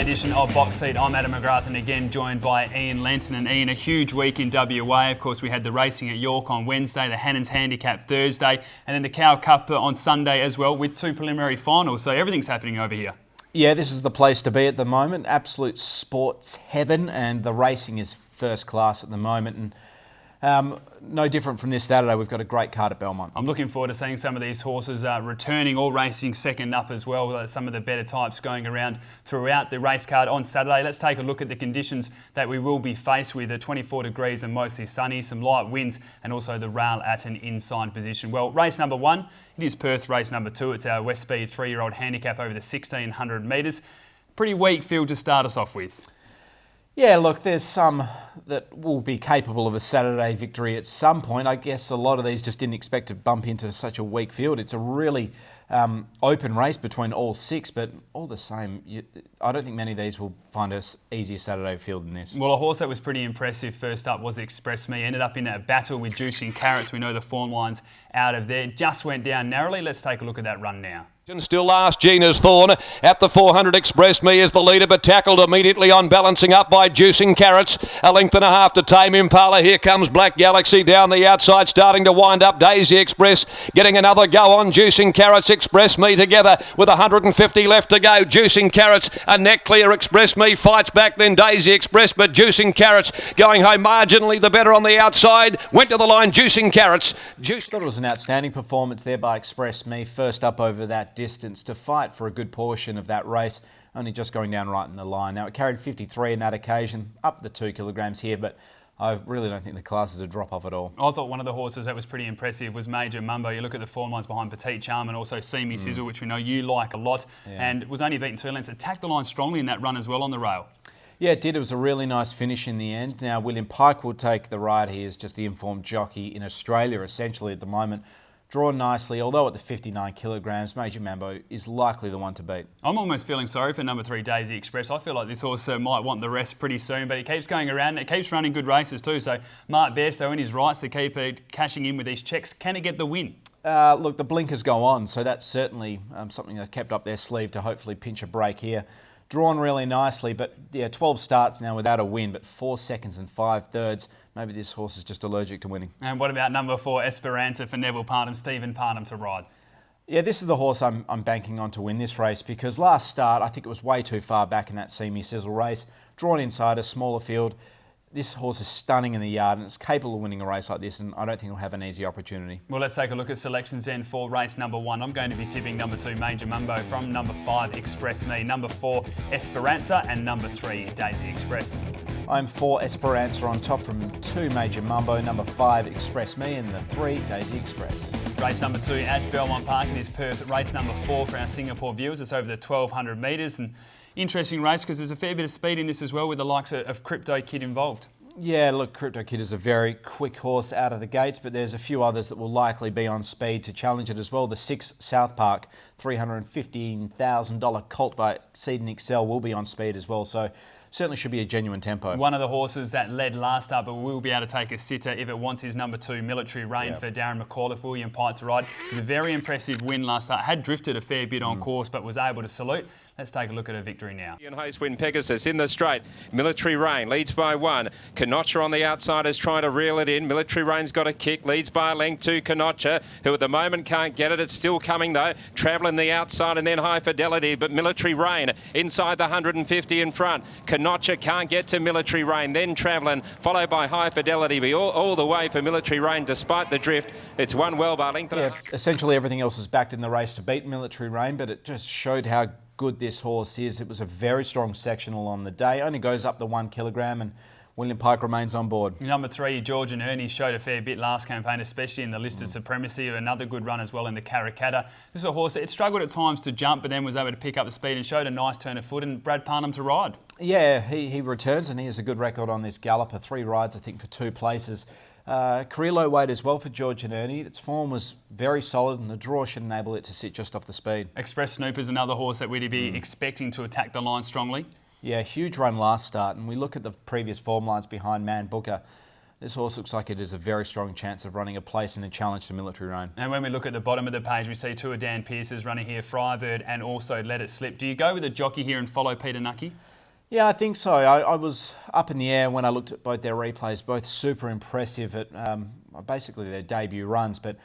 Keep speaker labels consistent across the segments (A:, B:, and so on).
A: edition of Box Seat. I'm Adam McGrath, and again joined by Ian Lenton. And Ian, a huge week in WA. Of course, we had the racing at York on Wednesday, the Hannans Handicap Thursday, and then the Cow Cup on Sunday as well, with two preliminary finals. So everything's happening over here.
B: Yeah, this is the place to be at the moment. Absolute sports heaven, and the racing is first class at the moment. And no different from this Saturday. We've got a great card at Belmont.
A: I'm looking forward to seeing some of these horses returning or racing second up as well. Some of the better types going around throughout the race card on Saturday. Let's take a look at the conditions that we will be faced with. 24 degrees and mostly sunny, some light winds, and also the rail at an inside position. Well, race number 1, it is Perth race number 2. It's our West Speed 3-year-old handicap over the 1,600 metres. Pretty weak field to start us off with.
B: Yeah, look, there's some that will be capable of a Saturday victory at some point. I guess a lot of these just didn't expect to bump into such a weak field. It's a really open race between all 6, but all the same, I don't think many of these will find an easier Saturday field than this.
A: Well, a horse that was pretty impressive first up was Express Me. Ended up in a battle with Juicing Carrots. We know the form line's out of there. Just went down narrowly. Let's take a look at that run now.
C: Still last, Gina's Thorn at the 400. Express Me is the leader, but tackled immediately on, balancing up by Juicing Carrots. A length and a half to Tame Impala. Here comes Black Galaxy down the outside, starting to wind up. Daisy Express getting another go on. Juicing Carrots, Express Me together with 150 left to go. Juicing Carrots, a neck clear. Express Me fights back, then Daisy Express, but Juicing Carrots going home marginally the better on the outside. Went to the line, Juicing Carrots.
B: I thought it was an outstanding performance there by Express Me. First up over that distance to fight for a good portion of that race, only just going down right in the line. Now, it carried 53 in that occasion, up the 2 kilograms here, but I really don't think the class is a drop-off at all.
A: I thought one of the horses that was pretty impressive was Major Mumbo. You look at the form lines behind Petite Charm and also See Me Sizzle, which we know you like a lot, and was only beaten 2 lengths. Attacked the line strongly in that run as well on the rail.
B: Yeah, it did. It was a really nice finish in the end. Now, William Pike will take the ride. He is just the informed jockey in Australia, essentially, at the moment. Drawn nicely, although at the 59 kilograms, Major Mambo is likely the one to beat.
A: I'm almost feeling sorry for number 3, Daisy Express. I feel like this horse might want the rest pretty soon, but it keeps going around and it keeps running good races too. So Mark Bairstow in his rights to keep cashing in with these checks. Can it get the win?
B: Look, the blinkers go on, so that's certainly something they've kept up their sleeve to hopefully pinch a break here. Drawn really nicely, but yeah, 12 starts now without a win, but 4 seconds and 5/3. Maybe this horse is just allergic to winning.
A: And what about number 4, Esperanza for Neville Parnham, Stephen Parnham to ride?
B: Yeah, this is the horse I'm banking on to win this race, because last start, I think it was way too far back in that See Me Sizzle race. Drawn inside a smaller field. This horse is stunning in the yard and it's capable of winning a race like this, and I don't think it'll have an easy opportunity.
A: Well, let's take a look at selections then for race number 1. I'm going to be tipping number 2, Major Mumbo, from number 5, Express Me, number 4, Esperanza, and number 3, Daisy Express.
B: I'm 4, Esperanza on top from 2, Major Mumbo, number 5, Express Me, and the 3, Daisy Express.
A: Race number 2 at Belmont Park. It is Perth. Race number 4 for our Singapore viewers. It's over the 1,200 metres. And interesting race because there's a fair bit of speed in this as well, with the likes of Crypto Kid involved.
B: Yeah, look, Crypto Kid is a very quick horse out of the gates, but there's a few others that will likely be on speed to challenge it as well. The 6 South Park $315,000 colt by Exceeding Excel will be on speed as well, so certainly should be a genuine tempo.
A: One of the horses that led last up, but will be able to take a sitter if it wants his number 2, Military Rain, for Darren McAuliffe, William Pike to ride. It was a very impressive win last start. Had drifted a fair bit on course, but was able to salute. Let's take a look at a victory now.
C: Win Pegasus in the straight. Military Rain leads by 1. Kanocha on the outside is trying to reel it in. Military Rain's got a kick, leads by a length to Kanocha, who at the moment can't get it. It's still coming though. Travelling the outside and then High Fidelity, but Military Rain inside the 150 in front. Kanocha can't get to Military Rain, then Travelling, followed by High Fidelity. But all the way for Military Rain despite the drift. It's won well by length.
B: Yeah, essentially everything else is backed in the race to beat Military Rain, but it just showed how good this horse is. It was a very strong sectional on the day. Only goes up the 1 kilogram, and William Pike remains on board.
A: Number 3, George and Ernie, showed a fair bit last campaign, especially in the Listed Supremacy. Another good run as well in the Karrakatta. This is a horse that struggled at times to jump, but then was able to pick up the speed and showed a nice turn of foot, and Brad Parnham to ride.
B: Yeah, he returns, and he has a good record on this galloper. 3 rides, I think, for 2 places. Career low weight as well for George and Ernie. Its form was very solid, and the draw should enable it to sit just off the speed.
A: Express Snoop is another horse that we'd be expecting to attack the line strongly.
B: Yeah, huge run last start, and we look at the previous form lines behind Man Booker. This horse looks like it is a very strong chance of running a place in a challenge to Military Rain.
A: And when we look at the bottom of the page, we see 2 of Dan Pearce's running here, Frybird and also Let It Slip. Do you go with a jockey here and follow Peter Nucky?
B: Yeah, I think so. I was up in the air when I looked at both their replays, both super impressive at basically their debut runs. But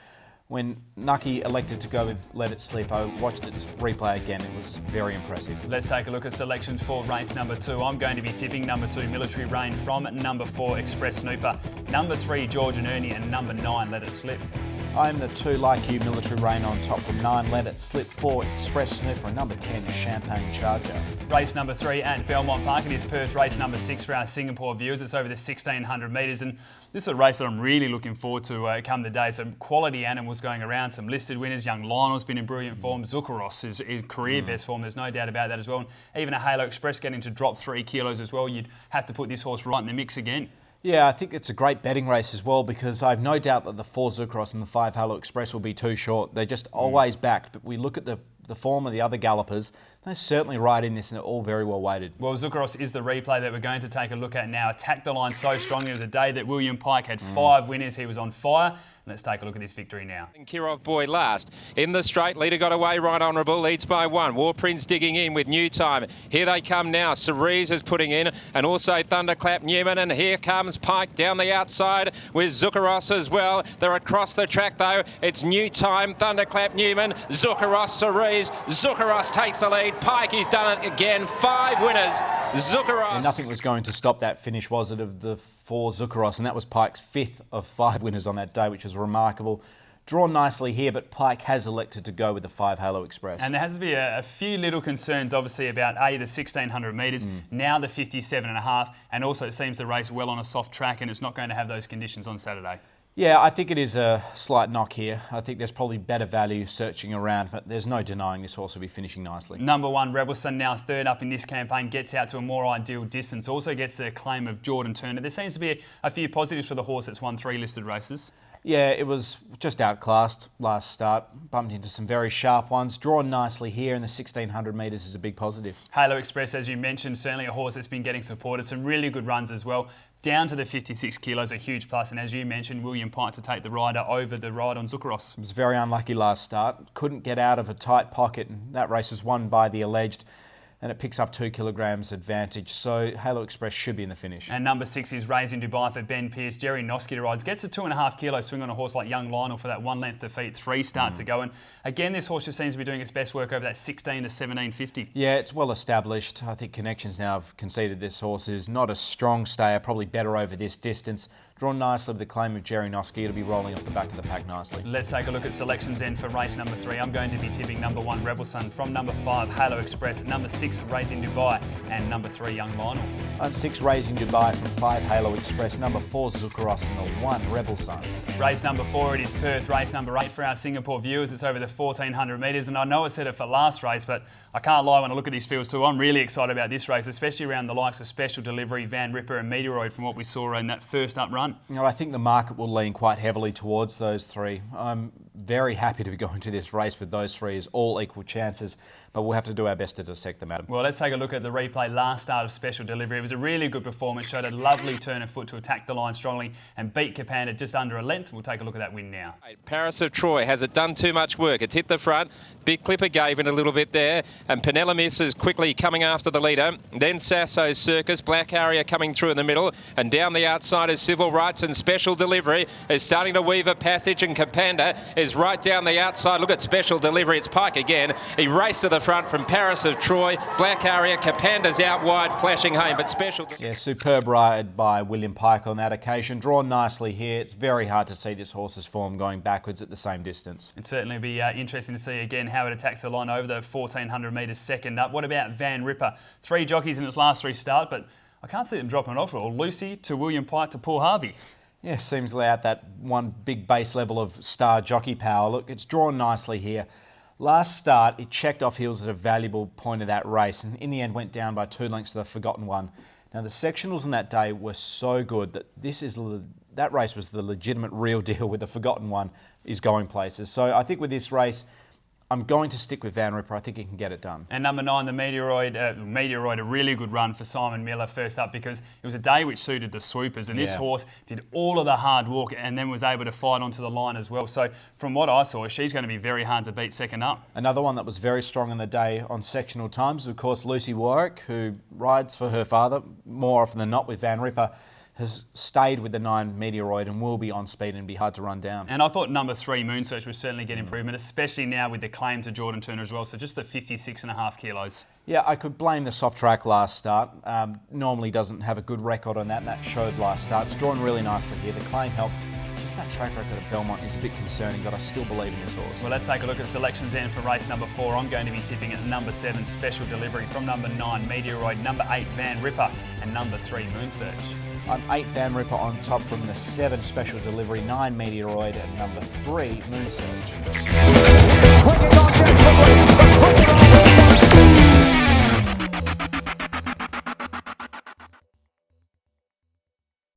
B: when Nucky elected to go with Let It Slip, I watched its replay again. It was very impressive.
A: Let's take a look at selections for race number 2. I'm going to be tipping number 2, Military Rain, from number 4, Express Snooper, number 3, George and Ernie, and number 9, Let It Slip.
B: I'm the 2, Like You, Military Rain on top, from 9, Let It Slip, 4, Express Snooper, and number 10, Champagne Charger.
A: Race number 3 at Belmont Park. It is Perth race number 6 for our Singapore viewers. It's over the 1,600 metres, and this is a race that I'm really looking forward to come the day. Some quality animals going around, some listed winners. Young Lionel's been in brilliant form. Zuccaros is in career best form. There's no doubt about that as well. And even a Halo Express getting to drop 3 kilos as well. You'd have to put this horse right in the mix again.
B: Yeah, I think it's a great betting race as well, because I've no doubt that the 4 Zuccaros and the 5 Halo Express will be too short. They're just always backed. But we look at the form of the other gallopers, they're certainly right in this, and they're all very well weighted.
A: Well, Zuccaros is the replay that we're going to take a look at now. Attacked the line so strongly. It was a day that William Pike had 5 winners. He was on fire. Let's take a look at this victory now.
D: Kirov Boy last. In the straight, leader got away, Right Honourable, leads by 1. War Prince digging in with New Time. Here they come now. Cerise is putting in, and also Thunderclap Newman, and here comes Pike down the outside with Zuccaros as well. They're across the track though. It's New Time, Thunderclap Newman, Zuccaros, Cerise. Zuccaros takes the lead. Pike, he's done it again. 5 winners. Zuccaros.
B: And nothing was going to stop that finish, was it, of the 4 Zuccaros, and that was Pike's 5th of 5 winners on that day, which was remarkable. Drawn nicely here, but Pike has elected to go with the 5 Halo Express.
A: And there has to be a few little concerns, obviously, about the 1,600 metres, now the 57.5, and also it seems the race well on a soft track, and it's not going to have those conditions on Saturday.
B: Yeah, I think it is a slight knock here. I think there's probably better value searching around, but there's no denying this horse will be finishing nicely.
A: Number 1, Rebelson, now 3rd up in this campaign, gets out to a more ideal distance. Also gets the claim of Jordan Turner. There seems to be a few positives for the horse that's won 3 listed races.
B: Yeah, it was just outclassed last start. Bumped into some very sharp ones. Drawn nicely here, and the 1,600 metres is a big positive.
A: Halo Express, as you mentioned, certainly a horse that's been getting supported. Some really good runs as well. Down to the 56 kilos, a huge plus. And as you mentioned, William Pike to take the rider over the ride on Zuccaros.
B: It was very unlucky last start. Couldn't get out of a tight pocket, and that race was won by the Alleged, and it picks up 2 kilograms advantage. So Halo Express should be in the finish.
A: And number 6 is Raising Dubai for Ben Pearce. Jerry Noski rides. Gets a 2.5 kilo swing on a horse like Young Lionel for that 1 length defeat. 3 starts ago. And again, this horse just seems to be doing its best work over that 16 to 17.50.
B: Yeah, it's well established. I think Connections now have conceded this horse is not a strong stayer, probably better over this distance. Drawn nicely with the claim of Jerry Noski. It'll be rolling off the back of the pack nicely.
A: Let's take a look at selections then for race number 3. I'm going to be tipping number 1, Rebel Sun, from number 5, Halo Express, number 6, Raising Dubai, and number 3, Young Lionel.
B: I'm 6, Raising Dubai, from 5, Halo Express, number 4, Zuccaros, and the 1, Rebel Sun.
A: Race number 4, it is Perth. Race number 8 for our Singapore viewers. It's over the 1,400 metres, and I know I said it for last race, but I can't lie when I look at these fields too. I'm really excited about this race, especially around the likes of Special Delivery, Van Ripper, and Meteoroid from what we saw in that first up run.
B: You know, I think the market will lean quite heavily towards those 3. I'm very happy to be going to this race with those 3 as all equal chances, but we'll have to do our best to dissect them, Adam.
A: Well, let's take a look at the replay last start of Special Delivery. It was a really good performance, showed a lovely turn of foot to attack the line strongly and beat Capanda just under a length. We'll take a look at that win now.
D: Paris of Troy, has it done too much work? It's hit the front. Big Clipper gave in a little bit there, and Penelomis is quickly coming after the leader. Then Sasso Circus, Black Harrier coming through in the middle, and down the outside is Civil Rights, and Special Delivery is starting to weave a passage, and Capanda is right down the outside. Look at Special Delivery, it's Pike again. He raced to the front from Paris of Troy, Black Harrier, Capanda's out wide, flashing home, but Special...
B: Yeah, superb ride by William Pike on that occasion. Drawn nicely here. It's very hard to see this horse's form going backwards at the same distance.
A: It'd certainly be interesting to see again how it attacks the line over the 1,400 metres second up. What about Van Ripper? 3 jockeys in its last 3 starts, but I can't see them dropping it off at all. Lucy to William Pike to Paul Harvey.
B: Yeah, seems to lay out that one big base level of star jockey power. Look, it's drawn nicely here. Last start, it checked off heels at a valuable point of that race, and in the end went down by 2 lengths to the Forgotten One. Now, the sectionals on that day were so good that that race was the legitimate real deal with the Forgotten One is going places. So I think with this race, I'm going to stick with Van Ripper. I think he can get it done.
A: And number 9, the Meteoroid, a really good run for Simon Miller first up, because it was a day which suited the swoopers, and this horse did all of the hard work and then was able to fight onto the line as well. So from what I saw, she's going to be very hard to beat second up.
B: Another one that was very strong in the day on sectional times, of course, Lucy Warwick, who rides for her father more often than not with Van Ripper, has stayed with the 9 Meteoroid and will be on speed and be hard to run down.
A: And I thought number 3, Moonsearch, will certainly get improvement, especially now with the claim to Jordan Turner as well. So just the 56.5 kilos.
B: Yeah, I could blame the soft track last start. Normally doesn't have a good record on that, and that showed last start. It's drawn really nicely here. The claim helps. Just that track record at Belmont is a bit concerning, but I still believe in this horse.
A: Well, let's take a look at selections then for race number 4. I'm going to be tipping at number 7, Special Delivery, from number 9, Meteoroid, number 8, Van Ripper, and number 3, Moonsearch.
B: I'm 8 Van Ripper on top from the 7 Special Delivery, 9 Meteoroid, and number 3 Moonsearch.